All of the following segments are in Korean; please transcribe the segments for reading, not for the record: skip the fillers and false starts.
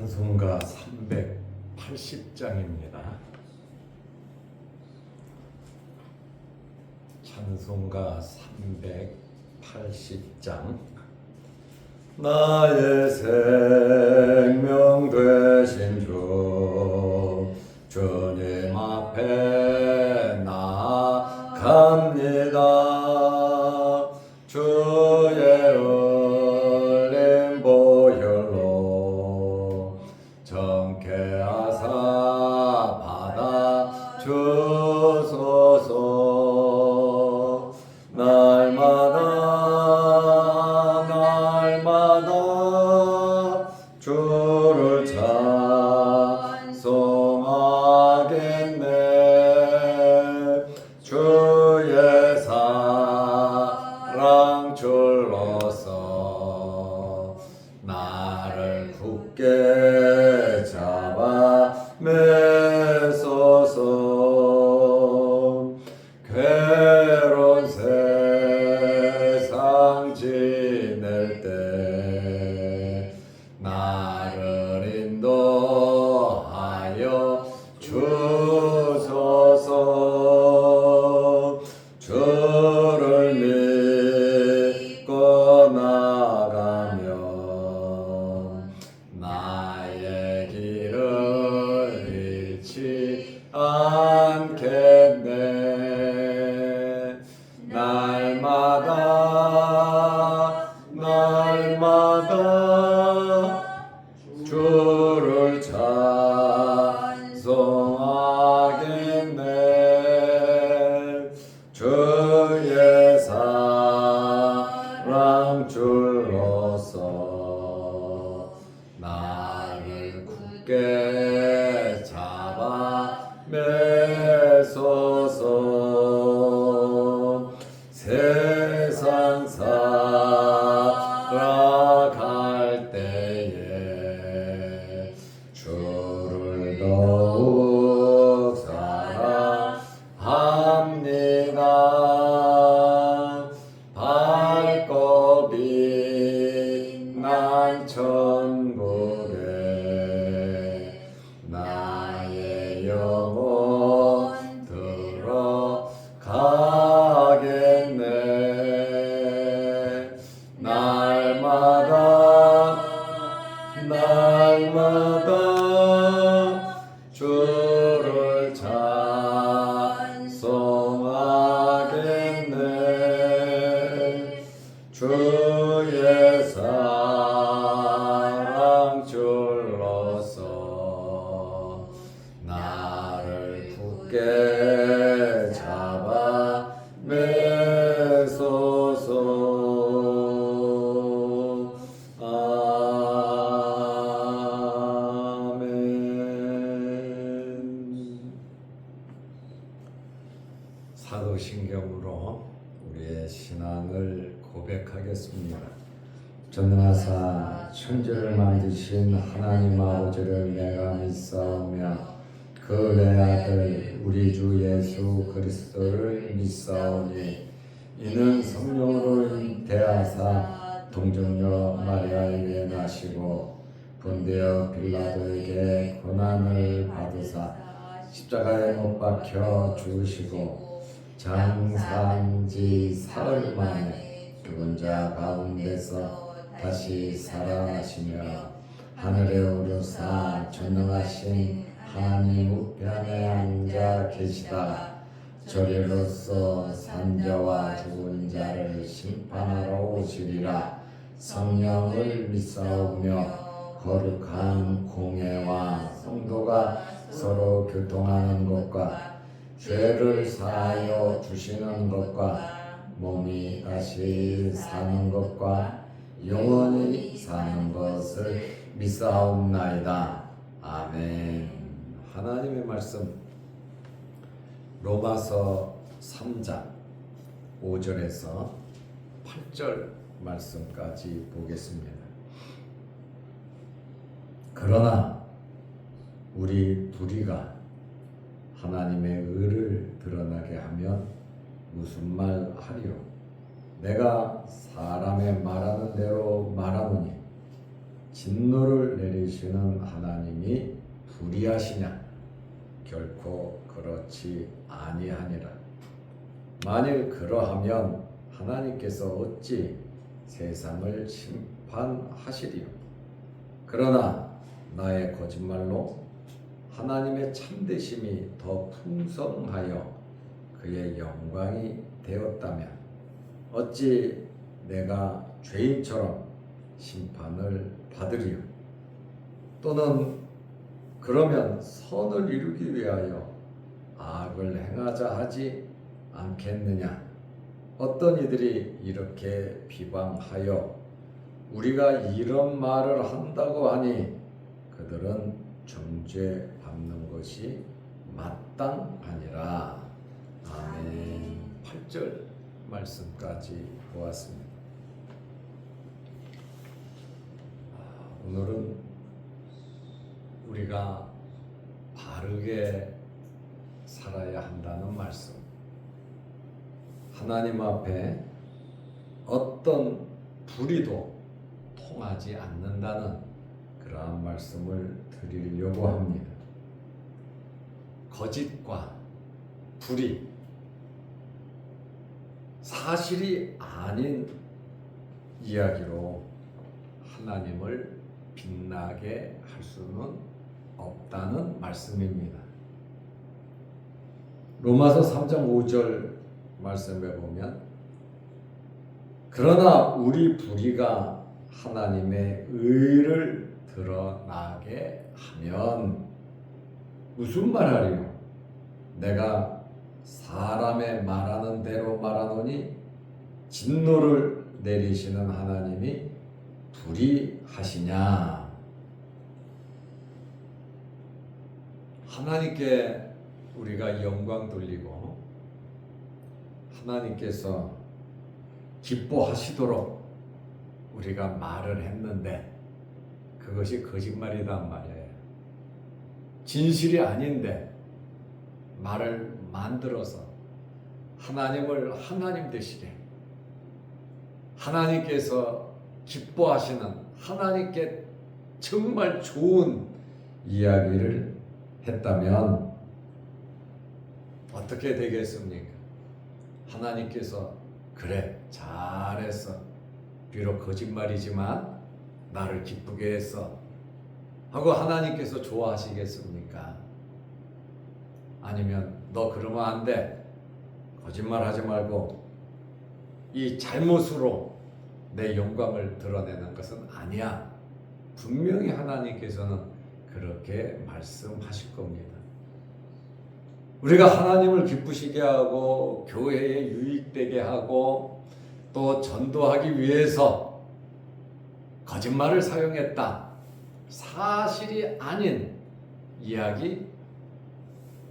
찬송가 380장입니다. 찬송가 380장. 나의 생명 되신 주님 앞에 나아갑니다. 주의 흘린 보혈로 정케 하사 받아 주소서. 날마다 주를 찬송하겠네. 주의 사랑 줄로서 나를 굳게 잡아 매소서. 괴로운 세상 지낼 때 나를 인도하여 주소서. 주를 믿고 나가면 나의 길을 잃지 않겠네. 날마다 주를 찬송하겠네. 주의 사랑 줄로서 나를 굳게 잡아 매소서. 세상 살아갈 때에 주를 더욱 사랑합니다. 밝고 빛난 천국에 나의 영혼 들어가겠네. 날마다 주를 찬송하겠네. 주의 사랑 줄로서 나를 굳게 잡아 매소서. 사도신경으로 우리의 신앙을 고백하겠습니다. 전능하사 천지를 만드신 하나님 아버지를 내가 믿사오며 그 내 아들 우리 주 예수 그리스도를 믿사오니 이는 성령으로 잉태하사 동정녀 마리아에게 나시고 본디오 빌라도에게 고난을 받으사 십자가에 못 박혀 죽으시고 장사한 지 사흘 만에 죽은 자 가운데서 다시 살아나시며 하늘에 오르사 전능하신 하나님 우편에 앉아 계시다. 저리로서 산자와 죽은 자를 심판하러 오시리라. 성령을 믿사오며 거룩한 공회와 성도가 서로 교통하는 것과 죄를 사하여 주시는 것과 몸이 다시 사는 것과 영원히 사는 것을 믿사옵나이다. 아멘. 하나님의 말씀 로마서 3장 5절에서 8절 말씀까지 보겠습니다. 그러나 우리 불의가 하나님의 의를 드러나게 하면 무슨 말 하리요? 내가 사람의 말하는 대로 말하노니 진노를 내리시는 하나님이 불의하시냐? 결코 그렇지 아니하니라. 만일 그러하면 하나님께서 어찌 세상을 심판하시리요? 그러나 나의 거짓말로 하나님의 참되심이 더 풍성하여 그의 영광이 되었다면 어찌 내가 죄인처럼 심판을 받으리요? 또는 그러면 선을 이루기 위하여 악을 행하자 하지 않겠느냐? 어떤 이들이 이렇게 비방하여 우리가 이런 말을 한다고 하니 그들은 정죄 받는 것이 마땅하니라. 아멘. 8절 말씀까지 보았습니다. 오늘은 우리가 바르게 살아야 한다는 말씀, 하나님 앞에 어떤 불의도 통하지 않는다는 그러한 말씀을 드리려고 합니다. 거짓과 불의, 사실이 아닌 이야기로 하나님을 빛나게 할 수는 없다는 말씀입니다. 로마서 3장 5절 말씀에 보면 그러나 우리 불의가 하나님의 의를 드러나게 하면 무슨 말하리요? 내가 사람의 말하는 대로 말하노니 진노를 내리시는 하나님이 불의하시냐? 하나님께 우리가 영광 돌리고 하나님께서 기뻐하시도록 우리가 말을 했는데 그것이 거짓말이란 말이에요. 진실이 아닌데 말을 만들어서 하나님을 하나님 되시게, 하나님께서 기뻐하시는, 하나님께 정말 좋은 이야기를 했다면 어떻게 되겠습니까? 하나님께서 그래 잘했어, 비록 거짓말이지만 나를 기쁘게 했어 하고 하나님께서 좋아하시겠습니까? 아니면 너 그러면 안 돼, 거짓말하지 말고 이 잘못으로 내 영광을 드러내는 것은 아니야, 분명히 하나님께서는 그렇게 말씀하실 겁니다. 우리가 하나님을 기쁘시게 하고 교회에 유익되게 하고 또 전도하기 위해서 거짓말을 사용했다, 사실이 아닌 이야기,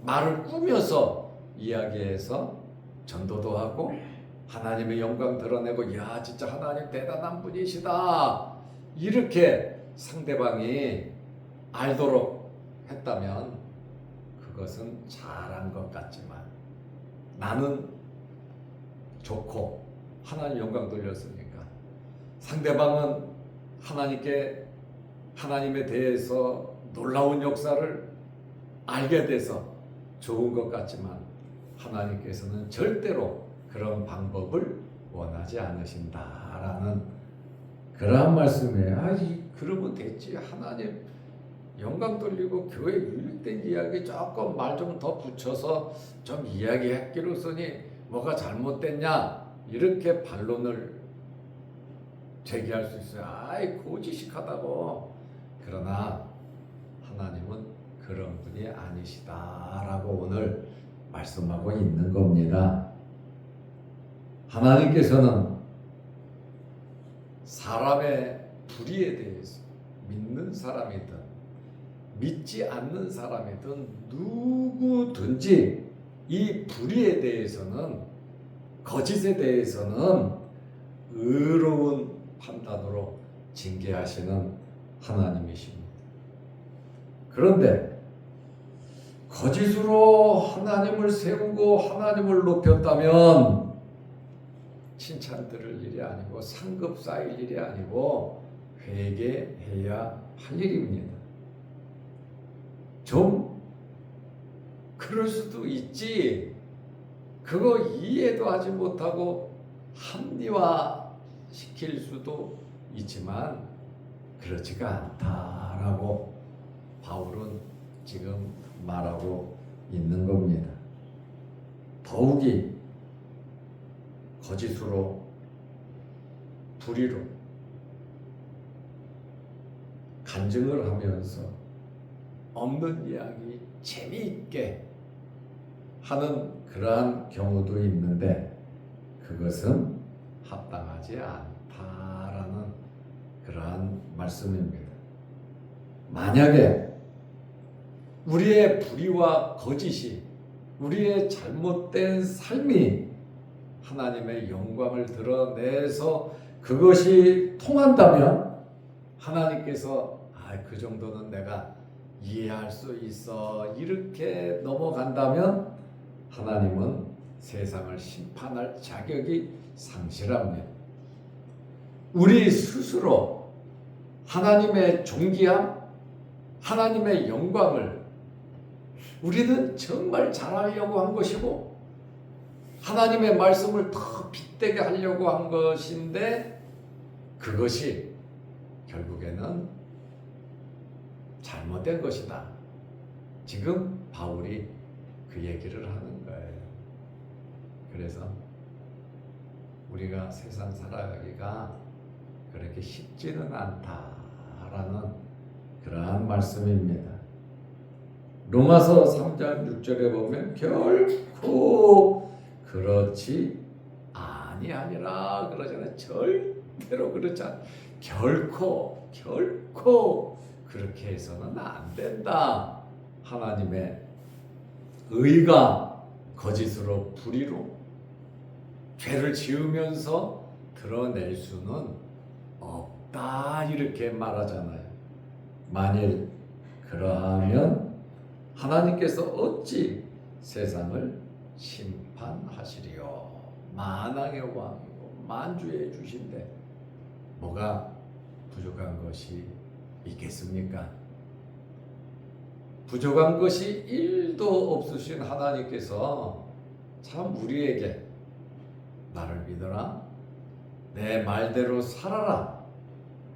말을 꾸며서 이야기해서 전도도 하고 하나님의 영광 드러내고 야 진짜 하나님 대단한 분이시다 이렇게 상대방이 알도록 했다면 그것은 잘한 것 같지만 나는 좋고 하나님 영광 돌렸으니까 상대방은 하나님에 대해서 놀라운 역사를 알게 돼서 좋은 것 같지만 하나님께서는 절대로 그런 방법을 원하지 않으신다라는 그러한 말씀이에요. 그러면 됐지, 하나님 영광 돌리고 교회 유익된 이야기 조금 말 좀 더 붙여서 좀 이야기했기로서니 뭐가 잘못됐냐 이렇게 반론을 제기할 수 있어요. 고지식하다고. 그러나 하나님은 그런 분이 아니시다라고 오늘 말씀하고 있는 겁니다. 하나님께서는 사람의 불의에 대해서 믿는 사람이든 믿지 않는 사람이든 누구든지 이 불의에 대해서는, 거짓에 대해서는 의로운 판단으로 징계하시는 하나님이십니다. 그런데 거짓으로 하나님을 세우고 하나님을 높였다면 칭찬 들을 일이 아니고 상급 쌓일 일이 아니고 회개해야 할 일입니다. 좀 그럴 수도 있지. 그거 이해도 하지 못하고 합리화시킬 수도 있지만 그렇지가 않다라고 바울은 지금 말하고 있는 겁니다. 더욱이 거짓으로 불의로 간증을 하면서 없는 이야기 재미있게 하는 그러한 경우도 있는데 그것은 합당하지 않다라는 그러한 말씀입니다. 만약에 우리의 불의와 거짓이 우리의 잘못된 삶이 하나님의 영광을 드러내서 그것이 통한다면 하나님께서 그 정도는 내가 이해할 수 있어 이렇게 넘어간다면 하나님은 세상을 심판할 자격이 상실합니다. 우리 스스로 하나님의 존귀함, 하나님의 영광을 우리는 정말 잘하려고 한 것이고 하나님의 말씀을 더 빛되게 하려고 한 것인데 그것이 결국에는 잘못된 것이다. 지금 바울이 그 얘기를 하는 거예요. 그래서 우리가 세상 살아가기가 그렇게 쉽지는 않다라는 그러한 말씀입니다. 로마서 3장 6절에 보면 결코 그렇지 아니하니라 그러잖아요. 절대로 그렇지 않아. 결코 그렇게 해서는 안 된다. 하나님의 의가 거짓으로 불의로 죄를 지으면서 드러낼 수는 없다 이렇게 말하잖아요. 만일 그러하면 하나님께서 어찌 세상을 심판하시리요. 만왕의 왕이고 만주의 주신데 뭐가 부족한 것이 있겠습니까? 부족한 것이 1도 없으신 하나님께서 참 우리에게 나를 믿어라, 내 말대로 살아라,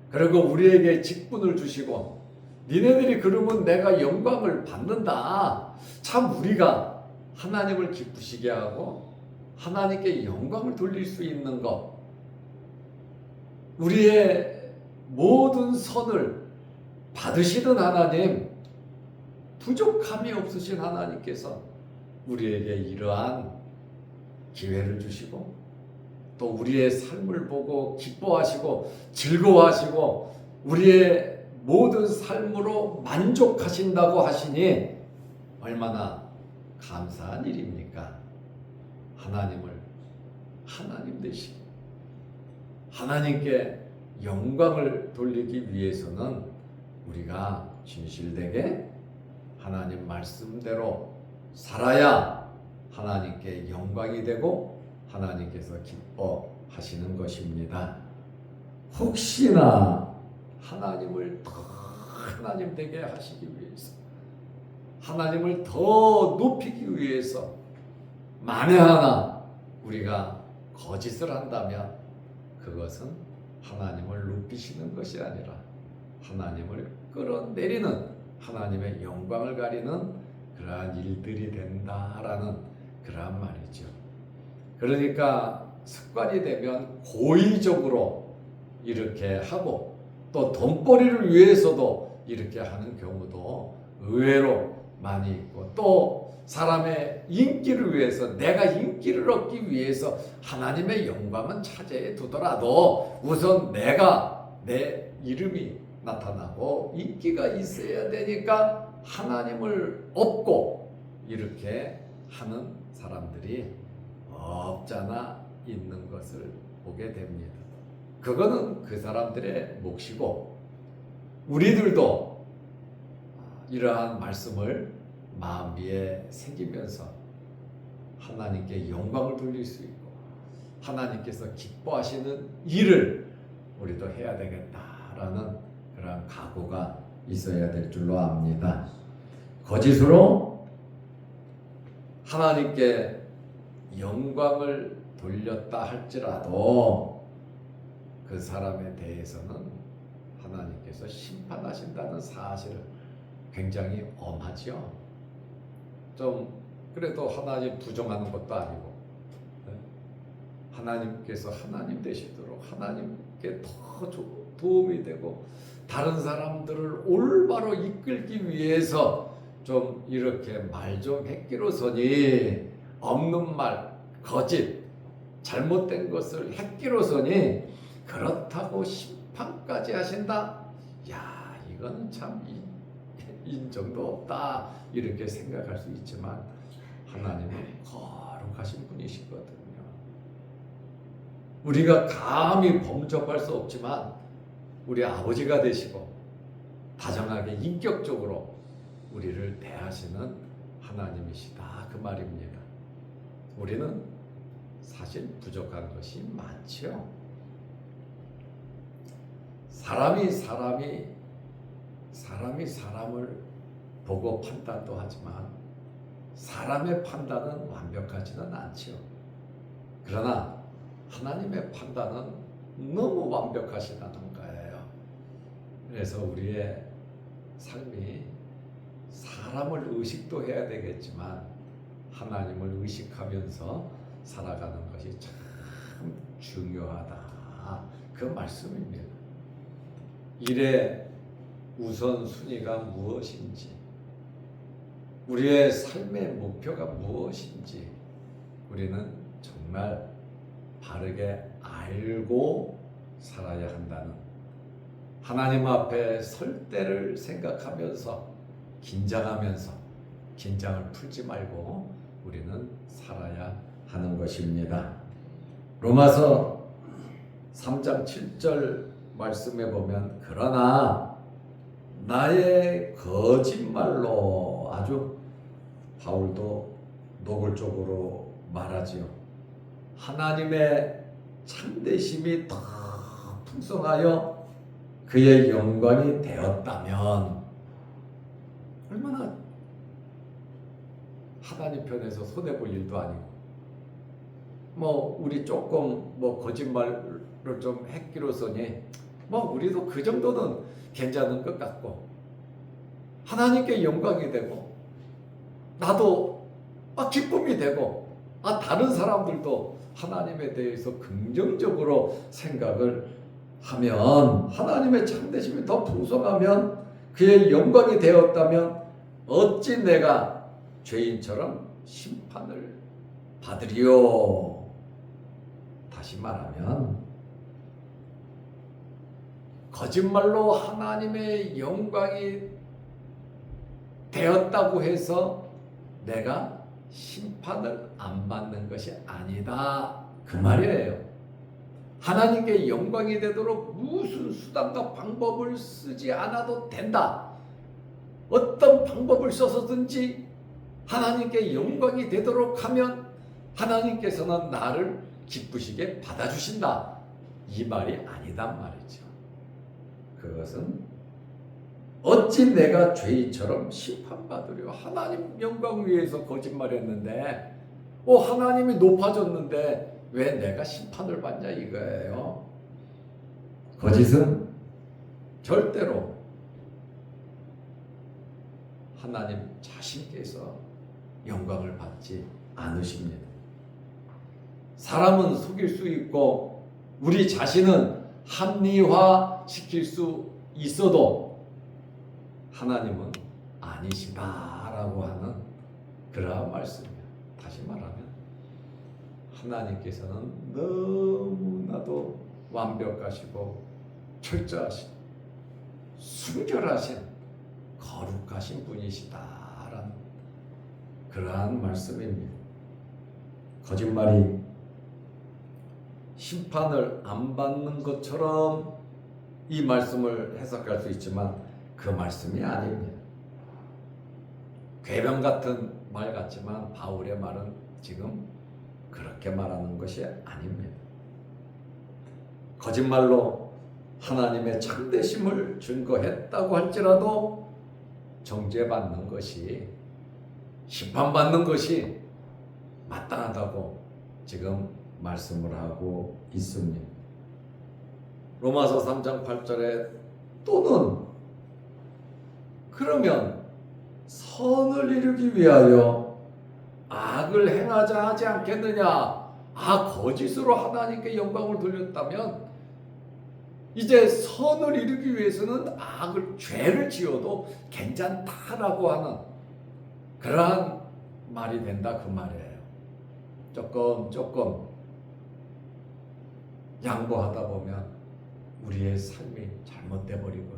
그리고 우리에게 직분을 주시고 니네들이 그러면 내가 영광을 받는다. 참 우리가 하나님을 기쁘시게 하고 하나님께 영광을 돌릴 수 있는 것, 우리의 모든 선을 받으시는 하나님, 부족함이 없으신 하나님께서 우리에게 이러한 기회를 주시고 또 우리의 삶을 보고 기뻐하시고 즐거워하시고 우리의 모든 삶으로 만족하신다고 하시니 얼마나 감사한 일입니까? 하나님을 하나님 되시고 하나님께 영광을 돌리기 위해서는 우리가 진실되게 하나님 말씀대로 살아야 하나님께 영광이 되고 하나님께서 기뻐하시는 것입니다. 혹시나 하나님을 더 하나님 되게 하시기 위해서, 하나님을 더 높이기 위해서 만에 하나 우리가 거짓을 한다면 그것은 하나님을 높이시는 것이 아니라 하나님을 끌어내리는, 하나님의 영광을 가리는 그러한 일들이 된다라는 그러한 말이죠. 그러니까 습관이 되면 고의적으로 이렇게 하고 또 돈벌이를 위해서도 이렇게 하는 경우도 의외로 많이 있고, 또 사람의 인기를 위해서, 내가 인기를 얻기 위해서 하나님의 영광은 차지해 두더라도 우선 내 이름이 나타나고 인기가 있어야 되니까 하나님을 얻고 이렇게 하는 사람들이 없잖아 있는 것을 보게 됩니다. 그거는 그 사람들의 몫이고 우리들도 이러한 말씀을 마음위에 새기면서 하나님께 영광을 돌릴 수 있고 하나님께서 기뻐하시는 일을 우리도 해야 되겠다 라는 그런 각오가 있어야 될 줄로 압니다. 거짓으로 하나님께 영광을 돌렸다 할지라도 그 사람에 대해서는 하나님께서 심판하신다는 사실을 굉장히 엄하죠. 좀 그래도 하나님 부정하는 것도 아니고 하나님께서 하나님 되시도록 하나님께 더 도움이 되고 다른 사람들을 올바로 이끌기 위해서 좀 이렇게 말 좀 했기로서니 없는 말, 거짓, 잘못된 것을 했기로서니 그렇다고 심판까지 하신다? 야, 이거는 참 인정도 없다 이렇게 생각할 수 있지만 하나님은 거룩하신 분이시거든요. 우리가 감히 범접할 수 없지만 우리 아버지가 되시고 다정하게 인격적으로 우리를 대하시는 하나님이시다 그 말입니다. 우리는 사실 부족한 것이 많죠. 사람이 사람을 보고 판단도 하지만 사람의 판단은 완벽하지는 않지요. 그러나 하나님의 판단은 너무 완벽하시다는 거예요. 그래서 우리의 삶이 사람을 의식도 해야 되겠지만 하나님을 의식하면서 살아가는 것이 참 중요하다 그 말씀입니다. 일의 우선순위가 무엇인지 우리의 삶의 목표가 무엇인지 우리는 정말 바르게 알고 살아야 한다는 하나님 앞에 설 때를 생각하면서 긴장하면서 긴장을 풀지 말고 우리는 살아야 하는 것입니다. 로마서 3장 7절 말씀에 보면 그러나 나의 거짓말로 아주 바울도 노골적으로 말하지요. 하나님의 참되심이 더 풍성하여 그의 영광이 되었다면 얼마나 하나님 편에서 손해볼 일도 아니고 우리 조금 거짓말을 좀 했기로서니 우리도 그 정도는 괜찮은 것 같고 하나님께 영광이 되고 나도 기쁨이 되고 다른 사람들도 하나님에 대해서 긍정적으로 생각을 하면 하나님의 참되심이 더 풍성하면 그의 영광이 되었다면 어찌 내가 죄인처럼 심판을 받으리요. 다시 말하면 거짓말로 하나님의 영광이 되었다고 해서 내가 심판을 안 받는 것이 아니다 그 말이에요. 하나님께 영광이 되도록 무슨 수단과 방법을 쓰지 않아도 된다. 어떤 방법을 써서든지 하나님께 영광이 되도록 하면 하나님께서는 나를 기쁘시게 받아주신다 이 말이 아니단 말이죠. 그것은 어찌 내가 죄인처럼 심판받으려 하나님 영광 위해서 거짓말했는데 하나님이 높아졌는데 왜 내가 심판을 받냐 이거예요. 거짓은 절대로 하나님 자신께서 영광을 받지 않으십니다. 사람은 속일 수 있고 우리 자신은 합리화시킬 수 있어도 하나님은 아니시다라고 하는 그러한 말씀이에요. 다시 말하면 하나님께서는 너무나도 완벽하시고 철저하신 순결하신 거룩하신 분이시다라는 그러한 말씀입니다. 거짓말이 심판을 안 받는 것처럼 이 말씀을 해석할 수 있지만 그 말씀이 아닙니다. 궤변 같은 말 같지만 바울의 말은 지금 그렇게 말하는 것이 아닙니다. 거짓말로 하나님의 참되심을 증거했다고 할지라도 정죄받는 것이, 심판받는 것이 마땅하다고 지금 말씀을 하고 있습니다. 로마서 3장 8절에 또는 그러면 선을 이루기 위하여 악을 행하자 하지 않겠느냐. 거짓으로 하나님께 영광을 돌렸다면 이제 선을 이루기 위해서는 죄를 지어도 괜찮다라고 하는 그러한 말이 된다, 그 말이에요. 조금 양보하다 보면 우리의 삶이 잘못돼 버리거든요.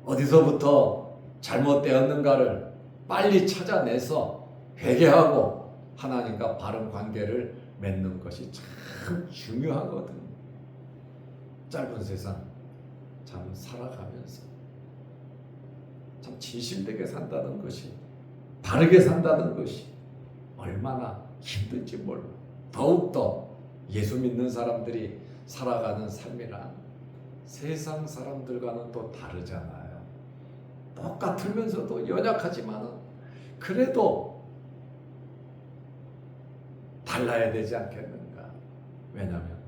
어디서부터 잘못되었는가를 빨리 찾아내서 회개하고 하나님과 바른 관계를 맺는 것이 참 중요하거든요. 짧은 세상 참 살아가면서 참 진실되게 산다는 것이, 바르게 산다는 것이 얼마나 힘든지 몰라. 더욱더 예수 믿는 사람들이 살아가는 삶이란 세상 사람들과는 또 다르잖아요. 똑같으면서도 연약하지만은 그래도 달라야 되지 않겠는가. 왜냐하면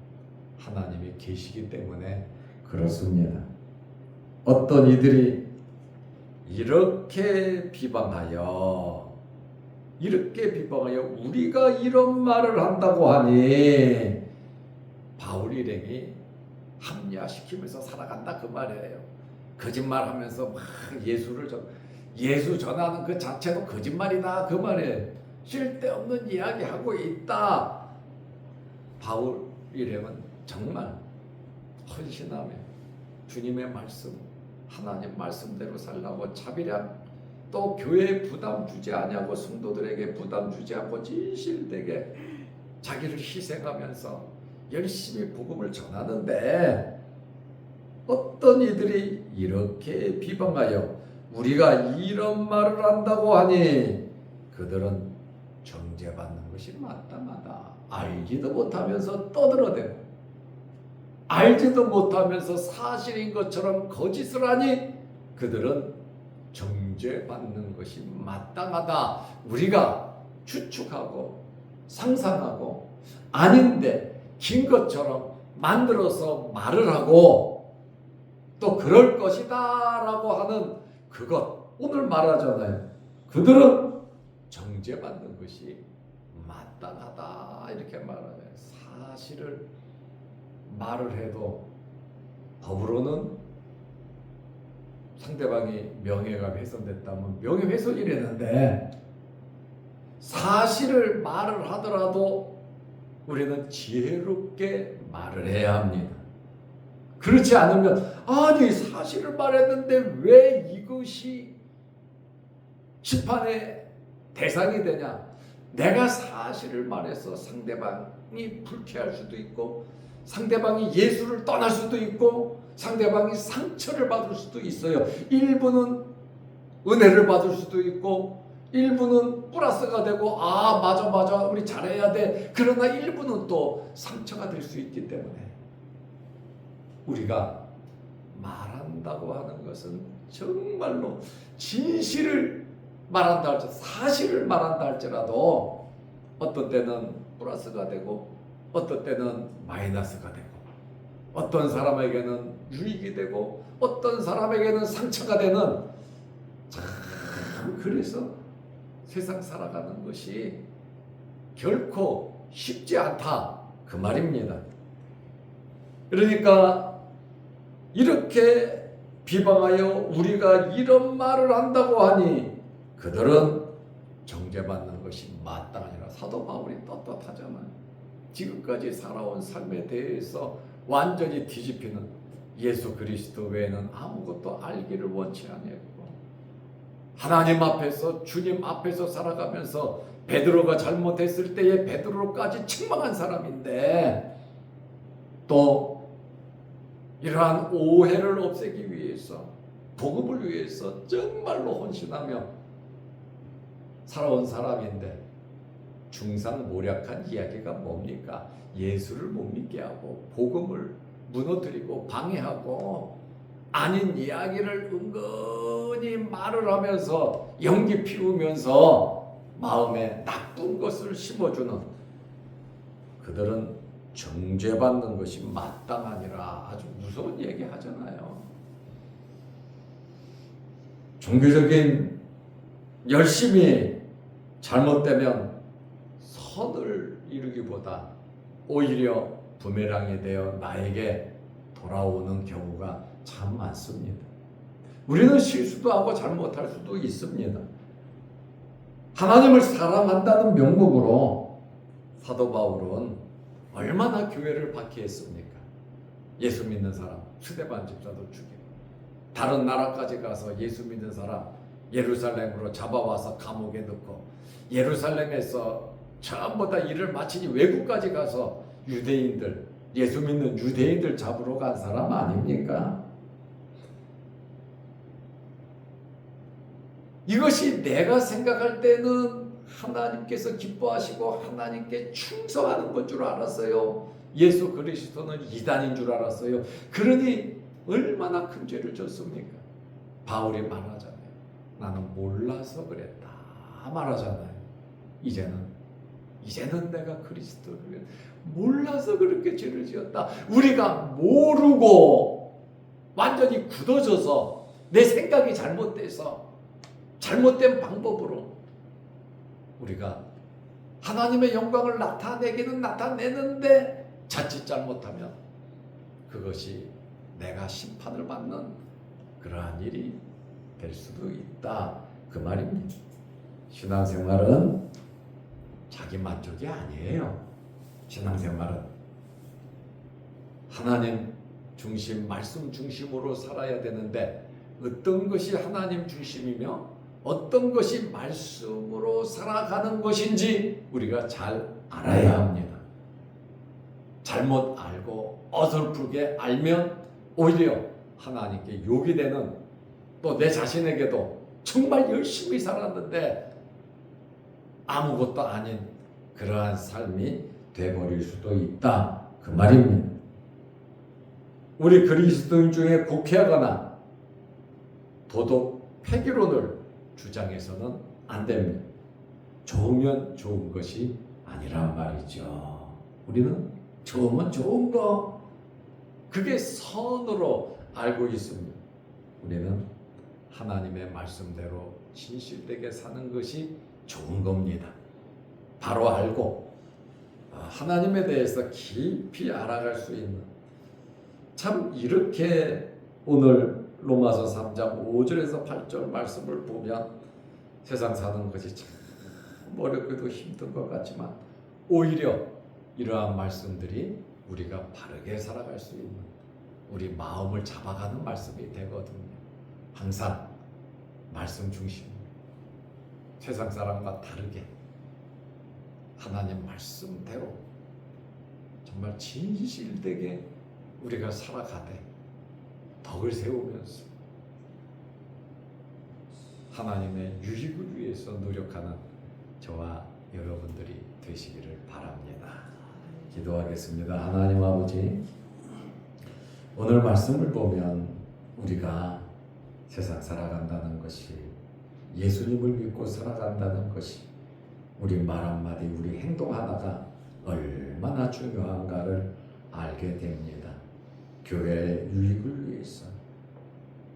하나님이 계시기 때문에 그렇습니다. 어떤 이들이 이렇게 비방하여 우리가 이런 말을 한다고 하니 바울 일행이 합리화시키면서 살아간다, 그 말이에요. 거짓말하면서 막 예수 전하는 그 자체도 거짓말이다, 그 말이에요. 쓸데없는 이야기하고 있다. 바울 일행은 정말 헌신하며 주님의 말씀, 하나님 말씀대로 살라고 자비량, 또 교회에 부담 주지 아니하고 성도들에게 부담 주지 않고 진실되게 자기를 희생하면서 열심히 복음을 전하는데, 어떤 이들이 이렇게 비방하여 우리가 이런 말을 한다고 하니 그들은 정죄받는 것이 마땅하다. 알지도 못하면서 떠들어대고 알지도 못하면서 사실인 것처럼 거짓을 하니 그들은 정죄받는 것이 마땅하다. 우리가 추측하고 상상하고 아닌데 긴 것처럼 만들어서 말을 하고 또 그럴 것이다 라고 하는 그것, 오늘 말하잖아요. 그들은 정죄받는 것이 마땅하다 이렇게 말하잖아요. 사실을 말을 해도 법으로는 상대방이 명예가 훼손됐다면 명예훼손이라는데, 사실을 말을 하더라도 우리는 지혜롭게 말을 해야 합니다. 그렇지 않으면 아니 사실을 말했는데 왜 이것이 심판의 대상이 되냐. 내가 사실을 말해서 상대방이 불쾌할 수도 있고 상대방이 예수를 떠날 수도 있고 상대방이 상처를 받을 수도 있어요. 일부는 은혜를 받을 수도 있고 일부는 플러스가 되고 맞아 우리 잘해야 돼. 그러나 일부는 또 상처가 될 수 있기 때문에 우리가 말한다고 하는 것은 정말로 진실을 말한다 할지라도, 사실을 말한다 할지라도 어떤 때는 플러스가 되고 어떤 때는 마이너스가 되고 어떤 사람에게는 유익이 되고 어떤 사람에게는 상처가 되는, 참 그래서 세상 살아가는 것이 결코 쉽지 않다 그 말입니다. 그러니까 이렇게 비방하여 우리가 이런 말을 한다고 하니 그들은 정죄받는 것이 마땅하니라. 사도 바울이 떳떳하잖아요. 지금까지 살아온 삶에 대해서 완전히 뒤집히는 예수 그리스도 외에는 아무것도 알기를 원치 아니했고 하나님 앞에서 주님 앞에서 살아가면서 베드로가 잘못했을 때에 베드로까지 책망한 사람인데 또 이러한 오해를 없애기 위해서 복음을 위해서 정말로 헌신하며 살아온 사람인데 중상모략한 이야기가 뭡니까? 예수를 못 믿게 하고 복음을 무너뜨리고 방해하고 아닌 이야기를 은근히 말을 하면서 연기 피우면서 마음에 나쁜 것을 심어주는 그들은 정죄받는 것이 마땅하니라 아주 무서운 얘기 하잖아요. 종교적인 열심히 잘못되면 선을 이루기보다 오히려 부메랑이 되어 나에게 돌아오는 경우가 참 많습니다. 우리는 실수도 하고 잘못할 수도 있습니다. 하나님을 사랑한다는 명목으로 사도 바울은 얼마나 교회를 박해했습니까? 예수 믿는 사람 스데반 집사도 죽이고 다른 나라까지 가서 예수 믿는 사람 예루살렘으로 잡아와서 감옥에 넣고 예루살렘에서 전부 다 일을 마치니 외국까지 가서 유대인들 예수 믿는 유대인들 잡으러 간 사람 아닙니까? 이것이 내가 생각할 때는 하나님께서 기뻐하시고 하나님께 충성하는 것 줄 알았어요. 예수 그리스도는 이단인 줄 알았어요. 그러니 얼마나 큰 죄를 졌습니까? 바울이 말하잖아요. 나는 몰라서 그랬다 말하잖아요. 이제는 내가 그리스도를 몰라서 그렇게 죄를 지었다. 우리가 모르고 완전히 굳어져서 내 생각이 잘못돼서 잘못된 방법으로 우리가 하나님의 영광을 나타내기는 나타내는데 자칫 잘못하면 그것이 내가 심판을 받는 그러한 일이 될 수도 있다 그 말입니다. 신앙생활은 자기 만족이 아니에요. 신앙생활은 하나님 중심, 말씀 중심으로 살아야 되는데 어떤 것이 하나님 중심이며 어떤 것이 말씀으로 살아가는 것인지 우리가 잘 알아야 합니다. 잘못 알고 어설프게 알면 오히려 하나님께 욕이 되는 또 내 자신에게도 정말 열심히 살았는데 아무것도 아닌 그러한 삶이 되어버릴 수도 있다 그 말입니다. 우리 그리스도인 중에 곡해하거나 도덕 폐기론을 주장해서는 안 됩니다. 좋으면 좋은 것이 아니란 말이죠. 우리는 좋으면 좋은 거 그게 선으로 알고 있습니다. 우리는 하나님의 말씀대로 진실되게 사는 것이 좋은 겁니다. 바로 알고 하나님에 대해서 깊이 알아갈 수 있는 참 이렇게 오늘 로마서 3장 5절에서 8절 말씀을 보면 세상 사는 것이 참 어렵기도 힘든 것 같지만 오히려 이러한 말씀들이 우리가 바르게 살아갈 수 있는 우리 마음을 잡아가는 말씀이 되거든요. 항상 말씀 중심 세상 사람과 다르게 하나님 말씀대로 정말 진실되게 우리가 살아가되 덕을 세우면서 하나님의 유익을 위해서 노력하는 저와 여러분들이 되시기를 바랍니다. 기도하겠습니다. 하나님 아버지, 오늘 말씀을 보면 우리가 세상 살아간다는 것이 예수님을 믿고 살아간다는 것이 우리 말 한마디 우리 행동 하나가 얼마나 중요한가를 알게 됩니다. 교회의 유익을 위해서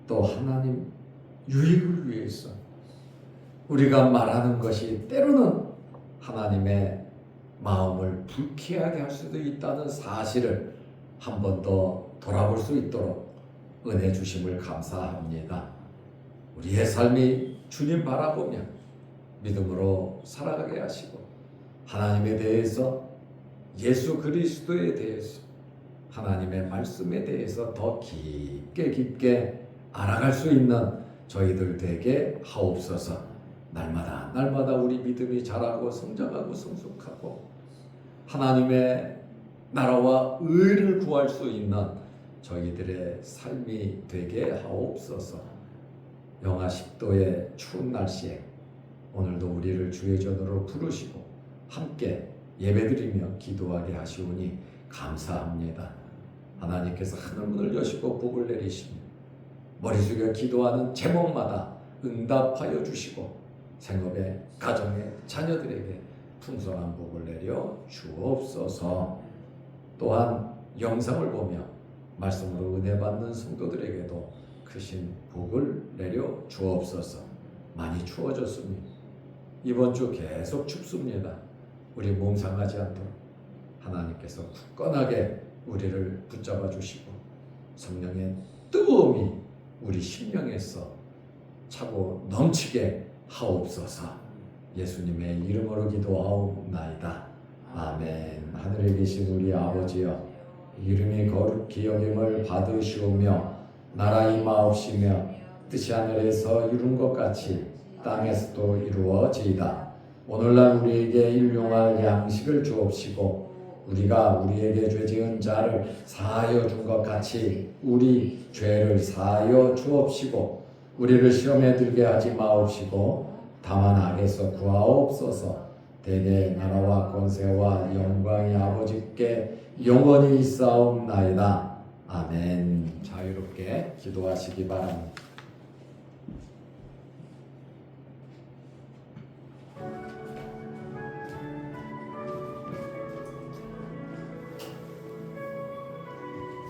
또 하나님 유익을 위해서 우리가 말하는 것이 때로는 하나님의 마음을 불쾌하게 할 수도 있다는 사실을 한 번 더 돌아볼 수 있도록 은혜 주심을 감사합니다. 우리의 삶이 주님 바라보며 믿음으로 살아가게 하시고 하나님에 대해서 예수 그리스도에 대해서 하나님의 말씀에 대해서 더 깊게 알아갈 수 있는 저희들 되게 하옵소서. 날마다 우리 믿음이 자라고 성장하고 성숙하고 하나님의 나라와 의를 구할 수 있는 저희들의 삶이 되게 하옵소서. 영하 10도의 추운 날씨에 오늘도 우리를 주의 전으로 부르시고 함께 예배드리며 기도하게 하시오니 감사합니다. 하나님께서 하늘문을 여시고 복을 내리시며 머리 숙여 기도하는 제목마다 응답하여 주시고 생업에 가정에 자녀들에게 풍성한 복을 내려 주옵소서. 또한 영상을 보며 말씀으로 은혜 받는 성도들에게도 크신 복을 내려 주옵소서. 많이 추워졌으니 이번 주 계속 춥습니다. 우리 몸 상하지 않도록 하나님께서 굳건하게 우리를 붙잡아 주시고 성령의 뜨거움이 우리 심령에서 차고 넘치게 하옵소서. 예수님의 이름으로 기도하옵나이다. 아멘. 하늘에 계신 우리 아버지여, 이름이 거룩히 여김을 받으시오며 나라 임하옵시며 뜻이 하늘에서 이룬 것 같이 땅에서도 이루어지이다. 오늘날 우리에게 일용할 양식을 주옵시고 우리가 우리에게 죄 지은 자를 사하여 준 것 같이 우리 죄를 사하여 주옵시고 우리를 시험에 들게 하지 마옵시고 다만 악에서 구하옵소서. 대대 나라와 권세와 영광이 아버지께 영원히 있사옵나이다. 아멘. 자유롭게 기도하시기 바랍니다.